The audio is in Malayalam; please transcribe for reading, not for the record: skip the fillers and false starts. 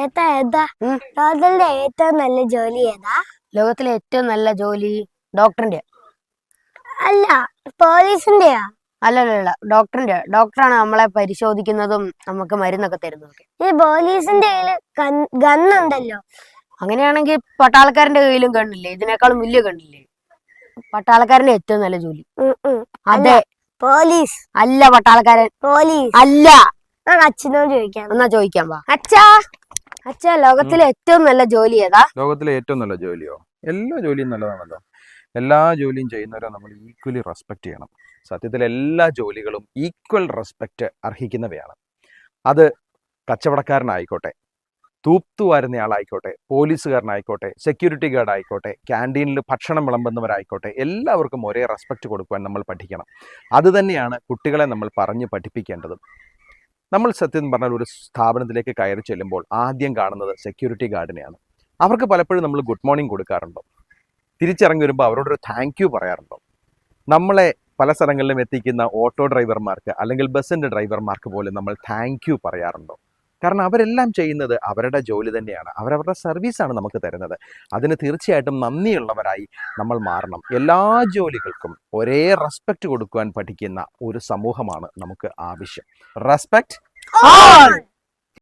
ഏതാ ഏതാ ലോകത്തിലെ ഏറ്റവും നല്ല ജോലി ഏതാ? ലോകത്തിലെ ഏറ്റവും നല്ല ജോലി ഡോക്ടറിന്റെ. അല്ല, പോലീസിന്റെയാ? അല്ലല്ല, ഡോക്ടറാണ് നമ്മളെ പരിശോധിക്കുന്നതും നമുക്ക് മരുന്നൊക്കെ തരുന്നതൊക്കെ. ഈ പോലീസിന്റെ കയ്യില് ഗണ്ണുണ്ടല്ലോ. അങ്ങനെയാണെങ്കിൽ പട്ടാളക്കാരന്റെ കയ്യിലും ഗണ്ണില്ലേ? ഇതിനേക്കാളും വലിയ ഗണ്ണില്ലേ? പട്ടാളക്കാരന്റെ ഏറ്റവും നല്ല ജോലി. അതെ, പോലീസ്. അല്ല പട്ടാളക്കാരൻ. പോലീസ് അല്ല. അച്ഛനോട് ചോദിക്കാം. എന്നാ ചോദിക്കാൻ വാ. അച്ഛാ, ലോകത്തിലെ ഏറ്റവും നല്ല ജോലി ഏതാ? ലോകത്തിലെ ഏറ്റവും നല്ല ജോലിയോ? എല്ലാ ജോലിയും നല്ലതാണല്ലോ. എല്ലാ ജോലിയും ചെയ്യുന്നവരെ നമ്മൾ ഈക്വലി റെസ്പെക്ട് ചെയ്യണം. സത്യത്തിൽ എല്ലാ ജോലികളും ഈക്വൽ റെസ്പെക്റ്റ് അർഹിക്കുന്നവയാണ്. അത് കച്ചവടക്കാരനായിക്കോട്ടെ, തൂത്തുവാരുന്നയാളായിക്കോട്ടെ, പോലീസുകാരനായിക്കോട്ടെ, സെക്യൂരിറ്റി ഗാർഡ് ആയിക്കോട്ടെ, ക്യാൻറ്റീനിൽ ഭക്ഷണം വിളമ്പുന്നവരായിക്കോട്ടെ, എല്ലാവർക്കും ഒരേ റെസ്പെക്റ്റ് കൊടുക്കുവാൻ നമ്മൾ പഠിക്കണം. അതുതന്നെയാണ് കുട്ടികളെ നമ്മൾ പറഞ്ഞ് പഠിപ്പിക്കേണ്ടതും. നമ്മൾ സത്യം പറഞ്ഞാൽ ഒരു സ്ഥാപനത്തിലേക്ക് കയറി ചെല്ലുമ്പോൾ ആദ്യം കാണുന്നത് സെക്യൂരിറ്റി ഗാർഡിനെയാണ്. അവർക്ക് പലപ്പോഴും നമ്മൾ ഗുഡ് മോർണിംഗ് കൊടുക്കാറുണ്ടോ? തിരിച്ചിറങ്ങി വരുമ്പോൾ അവരോടൊരു താങ്ക് യു പറയാറുണ്ടോ? നമ്മളെ പല സ്ഥലങ്ങളിലും എത്തിക്കുന്ന ഓട്ടോ ഡ്രൈവർമാർക്ക് അല്ലെങ്കിൽ ബസ്സിൻ്റെ ഡ്രൈവർമാർക്ക് പോലും നമ്മൾ താങ്ക് യു പറയാറുണ്ടോ? കാരണം അവരെല്ലാം ചെയ്യുന്നത് അവരുടെ ജോലി തന്നെയാണ്. അവരവരുടെ സർവീസാണ് നമുക്ക് തരുന്നത്. അതിന് തീർച്ചയായിട്ടും നന്ദിയുള്ളവരായി നമ്മൾ മാറണം. എല്ലാ ജോലികൾക്കും ഒരേ റെസ്പെക്റ്റ് കൊടുക്കുവാൻ പഠിക്കുന്ന ഒരു സമൂഹമാണ് നമുക്ക് ആവശ്യം. റെസ്പെക്ട്.